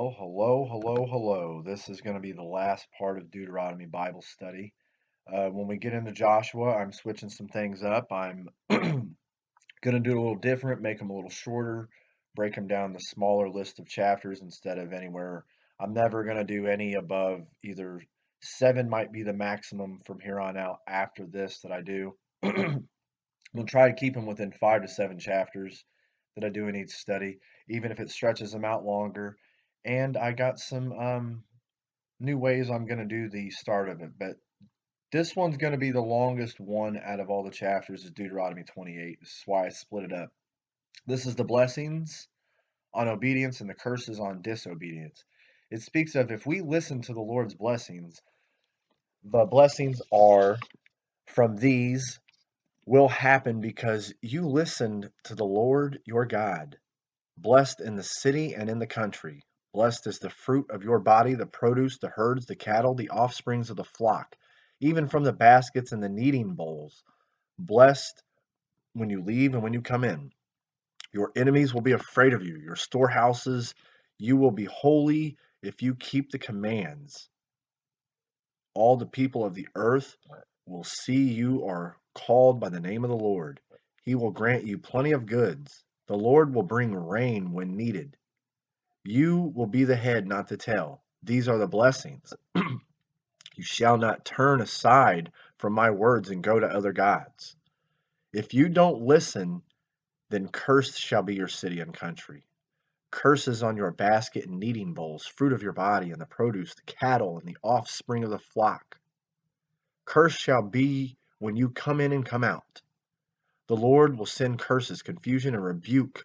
Well, hello, hello, hello. This is going to be the last part of Deuteronomy Bible study. When we get into Joshua, I'm switching some things up. I'm going to do it a little different, make them a little shorter, break them down to smaller list of chapters instead of anywhere. I'm never going to do any above either seven, might be the maximum from here on out after this that I do. We'll try to keep them within 5 to 7 chapters that I do in each study, even if it stretches them out longer. And I got some new ways I'm going to do the start of it. But this one's going to be the longest one out of all the chapters is Deuteronomy 28. This is why I split it up. This is the blessings on obedience and the curses on disobedience. It speaks of if we listen to the Lord's blessings, the blessings are from these will happen because you listened to the Lord your God. Blessed in the city and in the country. Blessed is the fruit of your body, the produce, the herds, the cattle, the offsprings of the flock, even from the baskets and the kneading bowls. Blessed when you leave and when you come in. Your enemies will be afraid of you. Your storehouses, you will be holy if you keep the commands. All the people of the earth will see you are called by the name of the Lord. He will grant you plenty of goods. The Lord will bring rain when needed. You will be the head, not the tail. These are the blessings. You shall not turn aside from my words and go to other gods. If you don't listen, then cursed shall be your city and country. Curses on your basket and kneading bowls, fruit of your body and the produce, the cattle and the offspring of the flock. Cursed shall be when you come in and come out. The Lord will send curses, confusion, and rebuke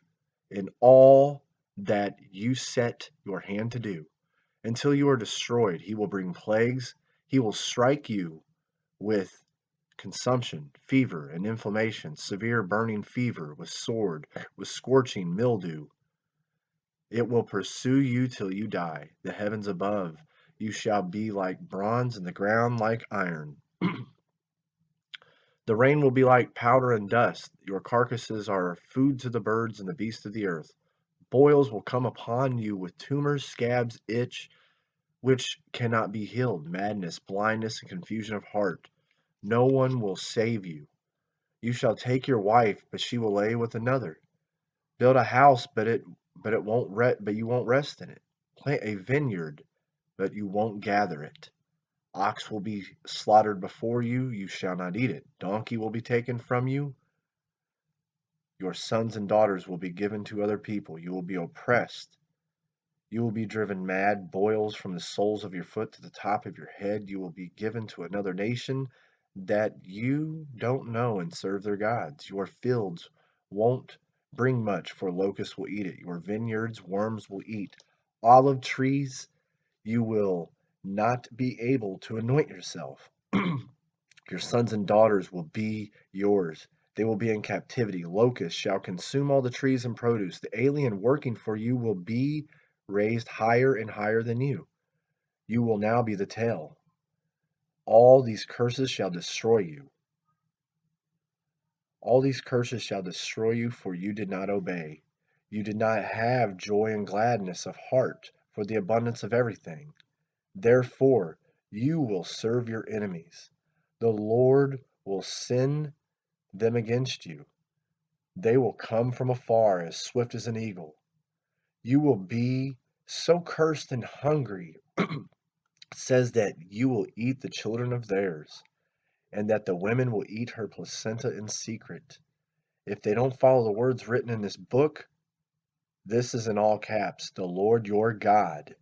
in all that you set your hand to do. Until you are destroyed, he will bring plagues. He will strike you with consumption, fever, and inflammation, severe burning fever, with sword, with scorching mildew. It will pursue you till you die. The heavens above you shall be like bronze, and the ground like iron. The rain will be like powder and dust. Your carcasses are food to the birds and the beasts of the earth. Boils will come upon you with tumors, scabs, itch, which cannot be healed, madness, blindness, and confusion of heart. No one will save you. You shall take your wife, but she will lay with another. Build a house, but you won't rest in it. Plant a vineyard, but you won't gather it. Ox will be slaughtered before you, you shall not eat it. Donkey will be taken from you. Your sons and daughters will be given to other people. You will be oppressed. You will be driven mad, boils from the soles of your foot to the top of your head. You will be given to another nation that you don't know and serve their gods. Your fields won't bring much, for locusts will eat it. Your vineyards, worms will eat. Olive trees, you will not be able to anoint yourself. Your sons and daughters will be yours. They will be in captivity. Locusts shall consume all the trees and produce. The alien working for you will be raised higher and higher than you. You will now be the tail. All these curses shall destroy you. All these curses shall destroy you, for you did not obey. You did not have joy and gladness of heart for the abundance of everything. Therefore, you will serve your enemies. The Lord will send them against you. They will come from afar as swift as an eagle. You will be so cursed and hungry, says that you will eat the children of theirs, and that the women will eat her placenta in secret. If they don't follow the words written in this book, this is in all caps, the Lord your God,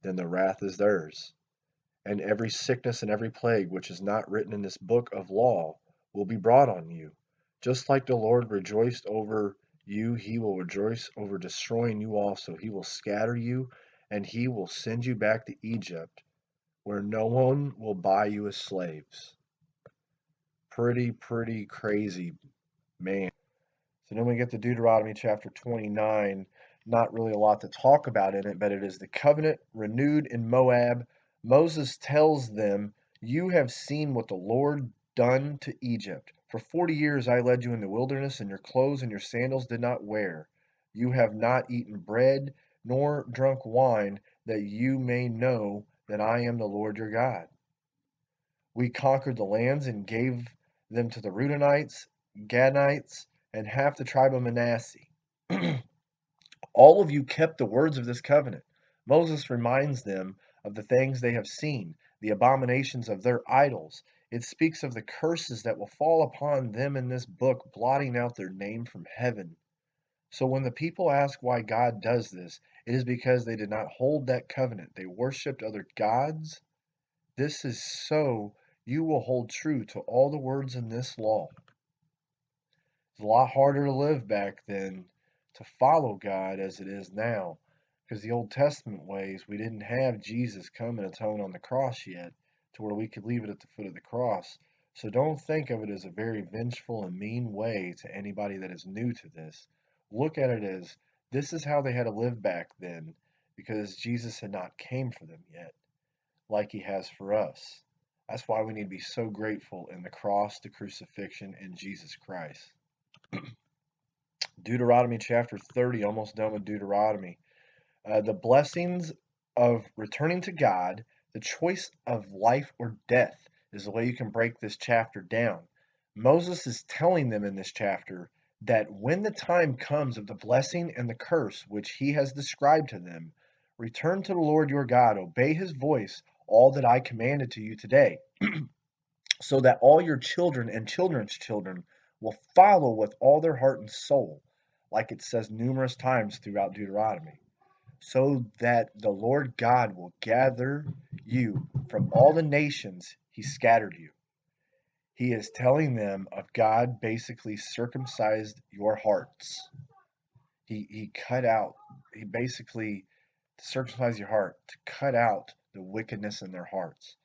then the wrath is theirs. And every sickness and every plague which is not written in this book of law will be brought on you. Just like the Lord rejoiced over you, he will rejoice over destroying you also. He will scatter you, and he will send you back to Egypt, where no one will buy you as slaves. Pretty crazy, man. So then we get to Deuteronomy chapter 29. Not really a lot to talk about in it, but it is the covenant renewed in Moab. Moses tells them, "You have seen what the Lord done to Egypt. For 40 years I led you in the wilderness, and your clothes and your sandals did not wear. You have not eaten bread, nor drunk wine, that you may know that I am the Lord your God. We conquered the lands and gave them to the Reubenites, Gadites, and half the tribe of Manasseh. All of you kept the words of this covenant. Moses reminds them of the things they have seen, the abominations of their idols. It speaks of the curses that will fall upon them in this book, blotting out their name from heaven. So when the people ask why God does this, it is because they did not hold that covenant. They worshiped other gods. This is so you will hold true to all the words in this law. It's a lot harder to live back then to follow God as it is now. Because the Old Testament ways, we didn't have Jesus come and atone on the cross yet to where we could leave it at the foot of the cross. So don't think of it as a very vengeful and mean way to anybody that is new to this. Look at it as this is how they had to live back then because Jesus had not came for them yet like he has for us. That's why we need to be so grateful in the cross, the crucifixion, and Jesus Christ. Deuteronomy chapter 30, almost done with Deuteronomy. The blessings of returning to God, the choice of life or death is the way you can break this chapter down. Moses is telling them in this chapter that when the time comes of the blessing and the curse, which he has described to them, return to the Lord your God, obey his voice, all that I commanded to you today, so that all your children and children's children will follow with all their heart and soul, like it says numerous times throughout Deuteronomy, so that the Lord God will gather you from all the nations he scattered you. He is telling them of God basically circumcised your hearts. He cut out, he basically circumcised your heart to cut out the wickedness in their hearts.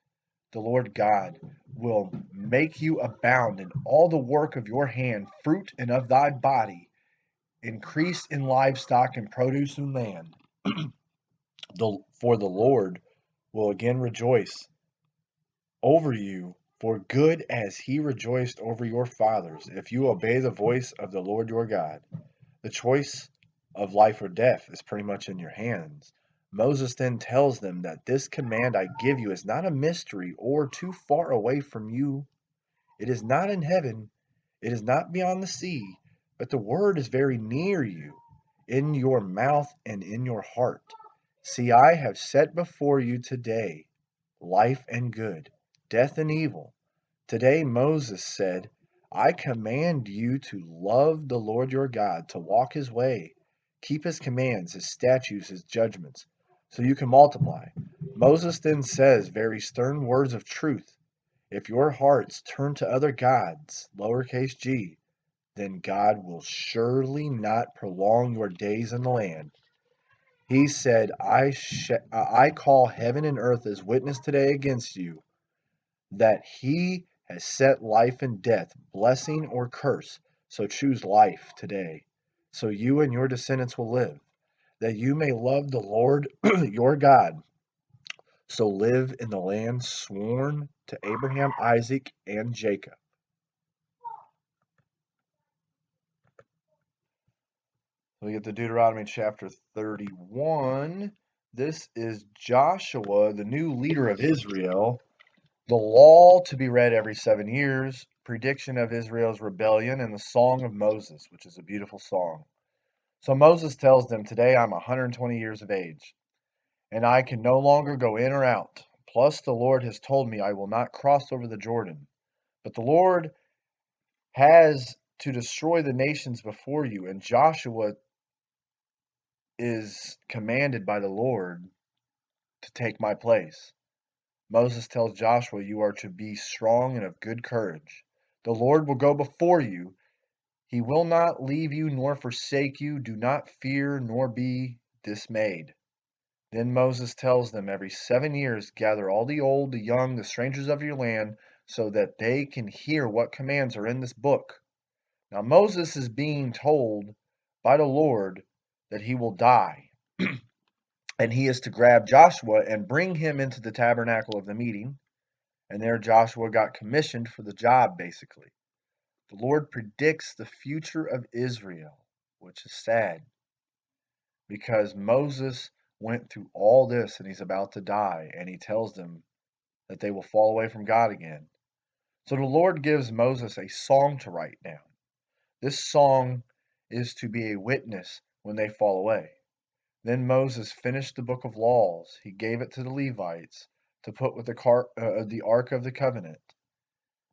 The Lord God will make you abound in all the work of your hand, fruit and of thy body, increase in livestock and produce in land. For the Lord will again rejoice over you for good as he rejoiced over your fathers, if you obey the voice of the Lord your God. The choice of life or death is pretty much in your hands. Moses then tells them that this command I give you is not a mystery or too far away from you. It is not in heaven, it is not beyond the sea, but the word is very near you, in your mouth and in your heart. See, I have set before you today life and good, death and evil. Today Moses said, I command you to love the Lord your God, to walk his way, keep his commands, his statutes, his judgments, so you can multiply. Moses then says very stern words of truth. If your hearts turn to other gods, lowercase g, then God will surely not prolong your days in the land. He said, I call heaven and earth as witness today against you, that he has set life and death, blessing or curse. So choose life today, so you and your descendants will live, that you may love the Lord your God. So live in the land sworn to Abraham, Isaac, and Jacob. We get to Deuteronomy chapter 31. This is Joshua, the new leader of Israel. The law to be read every 7 years, prediction of Israel's rebellion, and the Song of Moses, which is a beautiful song. So Moses tells them, today I'm 120 years of age, and I can no longer go in or out. Plus the Lord has told me I will not cross over the Jordan. But the Lord has to destroy the nations before you, and Joshua is commanded by the Lord to take my place. Moses tells Joshua, you are to be strong and of good courage. The Lord will go before you. He will not leave you nor forsake you. Do not fear nor be dismayed. Then Moses tells them, every 7 years gather all the old, the young, the strangers of your land, so that they can hear what commands are in this book. Now Moses is being told by the Lord that he will die. And he is to grab Joshua and bring him into the tabernacle of the meeting. And there Joshua got commissioned for the job, basically. The Lord predicts the future of Israel, which is sad. because Moses went through all this and he's about to die, and he tells them that they will fall away from God again. So the Lord gives Moses a song to write down. This song is to be a witness when they fall away. Then Moses finished the book of laws. He gave it to the Levites to put with the ark of the covenant.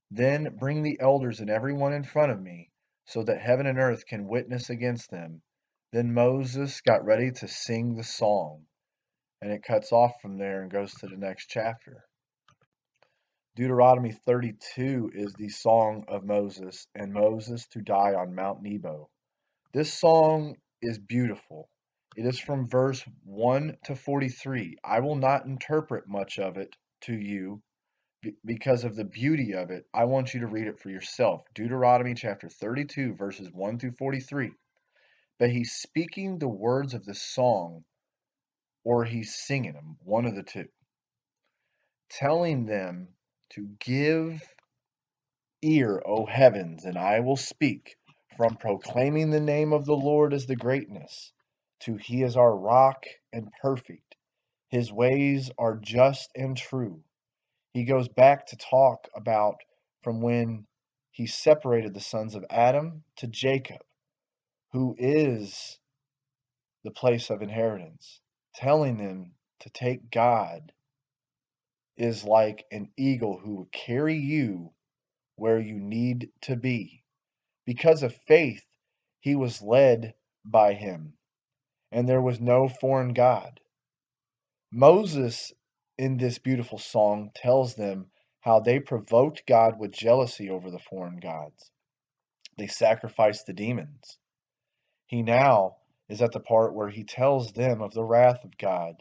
Then bring the elders and everyone in front of me, so that heaven and earth can witness against them. Then Moses got ready to sing the song, and it cuts off from there and goes to the next chapter. Deuteronomy 32 is the song of Moses and Moses to die on Mount Nebo. This song is beautiful. It is from verse 1 to 43. I will not interpret much of it to you because of the beauty of it. I want you to read it for yourself. Deuteronomy chapter 32, verses 1 through 43. But he's speaking the words of the song, or he's singing them, one of the two, telling them to give ear, O heavens, and I will speak, from proclaiming the name of the Lord as the greatness, to he is our rock and perfect. His ways are just and true. He goes back to talk about from when he separated the sons of Adam to Jacob, who is the place of inheritance, telling them to take God is like an eagle who will carry you where you need to be. Because of faith, he was led by him, and there was no foreign God. Moses, in this beautiful song, tells them how they provoked God with jealousy over the foreign gods. They sacrificed the demons. He now is at the part where he tells them of the wrath of God.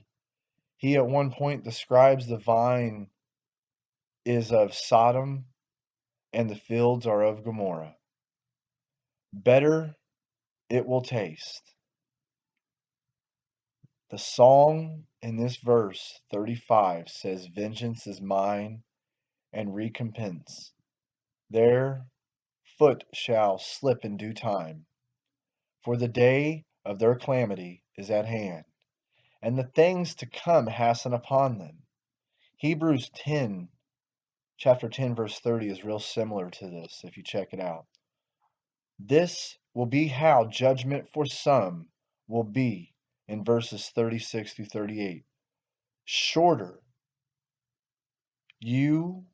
He at one point describes the vine is of Sodom and the fields are of Gomorrah. Better it will taste. The song in this verse 35 says, vengeance is mine and recompense. Their foot shall slip in due time, for the day of their calamity is at hand, and the things to come hasten upon them. Hebrews 10, chapter 10, verse 30 is real similar to this if you check it out. This will be how judgment for some will be in verses 36 through 38. Shorter you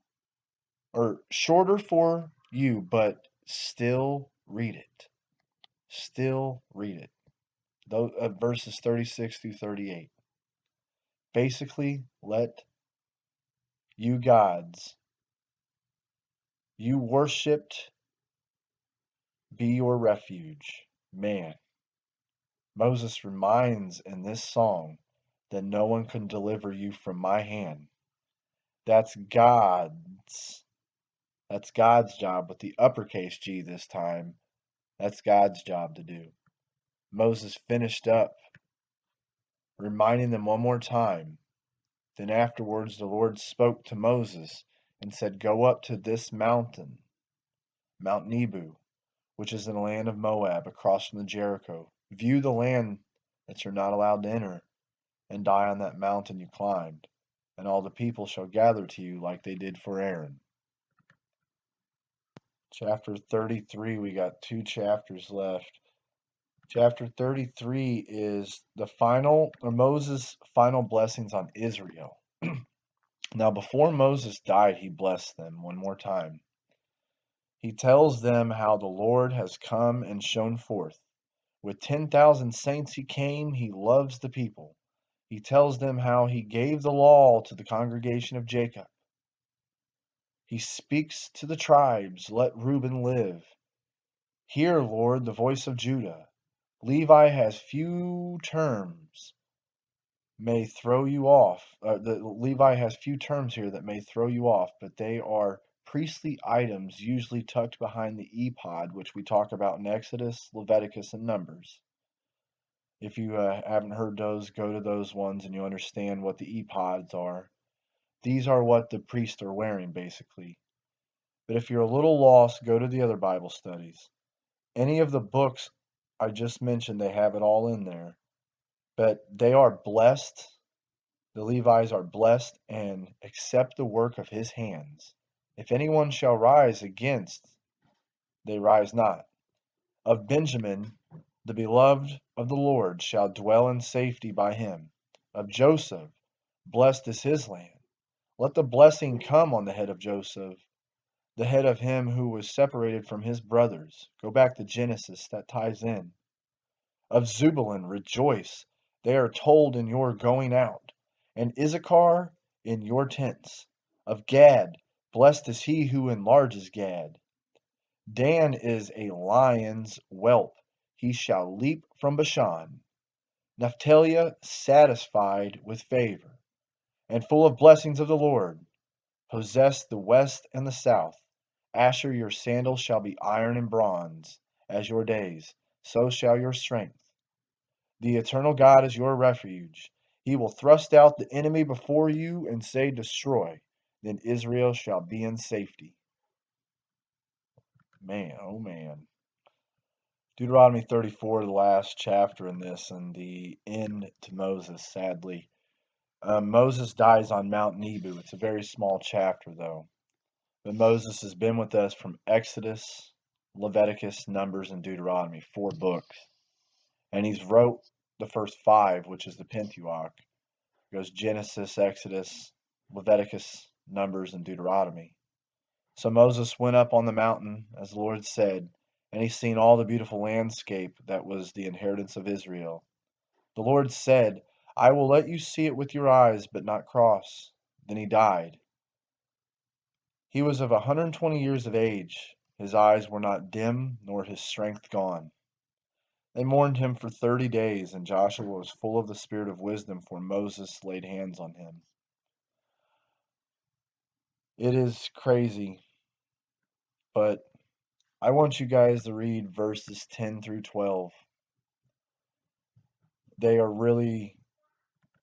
shorter for you, but still read it. Still read it. Those verses 36 through 38. Basically, let you gods you worshipped be your refuge. Man, Moses reminds in this song that no one can deliver you from my hand. That's God's. That's God's job with the uppercase G this time. That's God's job to do. Moses finished up, reminding them one more time. Then afterwards the Lord spoke to Moses and said, go up to this mountain, Mount Nebo, which is in the land of Moab, across from the Jericho. View the land that you're not allowed to enter, and die on that mountain you climbed, and all the people shall gather to you like they did for Aaron. Chapter 33, we got 2 chapters left. Chapter 33 is the final, or Moses' final blessings on Israel. Now, before Moses died, he blessed them one more time. He tells them how the Lord has come and shone forth. With 10,000 saints he came, he loves the people. He tells them how he gave the law to the congregation of Jacob. He speaks to the tribes, let Reuben live. Hear, Lord, the voice of Judah. Levi has few terms may throw you off. Levi has few terms here that may throw you off, but they are priestly items usually tucked behind the ephod, which we talk about in Exodus, Leviticus, and Numbers. If you haven't heard those, go to those ones and you understand what the ephods are. These are what the priests are wearing, basically. But if you're a little lost, go to the other Bible studies. Any of the books I just mentioned, they have it all in there. But they are blessed. The Levites are blessed and accept the work of his hands. If anyone shall rise against, they rise not. Of Benjamin, the beloved of the Lord shall dwell in safety by him. Of Joseph, blessed is his land. Let the blessing come on the head of Joseph, the head of him who was separated from his brothers. Go back to Genesis, that ties in. Of Zebulun, rejoice. They are told in your going out. And Issachar, in your tents. Of Gad, blessed is he who enlarges Gad. Dan is a lion's whelp. He shall leap from Bashan. Naphtali satisfied with favor, and full of blessings of the Lord. Possess the west and the south. Asher, your sandals shall be iron and bronze. As your days, so shall your strength. The eternal God is your refuge. He will thrust out the enemy before you and say, destroy. Then Israel shall be in safety. Man, oh man. Deuteronomy 34, the last chapter in this, and the end to Moses, sadly. Moses dies on Mount Nebo. It's a very small chapter, though. But Moses has been with us from Exodus, Leviticus, Numbers, and Deuteronomy, 4 books. And he's wrote the first 5, which is the Pentateuch. It goes Genesis, Exodus, Leviticus, Numbers, and Deuteronomy. So Moses went up on the mountain, as the Lord said, and he seen all the beautiful landscape that was the inheritance of Israel. The Lord said, I will let you see it with your eyes, but not cross. Then he died. He was of 120 years of age. His eyes were not dim, nor his strength gone. They mourned him for 30 days, and Joshua was full of the spirit of wisdom, for Moses laid hands on him. It is crazy, but I want you guys to read verses 10 through 12. They are really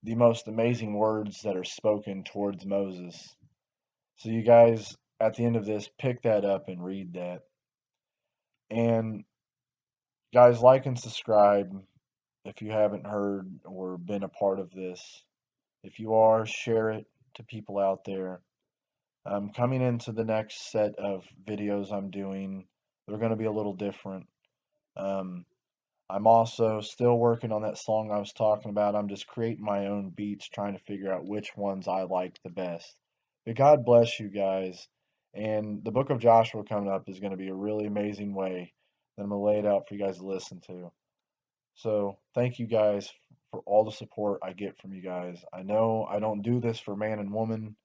the most amazing words that are spoken towards Moses. So you guys, at the end of this, pick that up and read that. And guys, like and subscribe if you haven't heard or been a part of this. If you are, share it to people out there. Coming into the next set of videos I'm doing, they're going to be a little different. I'm also still working on that song I was talking about. I'm just creating my own beats, trying to figure out which ones I like the best. But God bless you guys. And the book of Joshua coming up is going to be a really amazing way that I'm going to lay it out for you guys to listen to. So thank you guys for all the support I get from you guys. I know I don't do this for man and woman.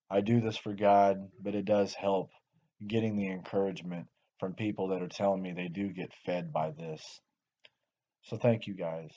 I do this for God, but it does help getting the encouragement from people that are telling me they do get fed by this. So thank you guys.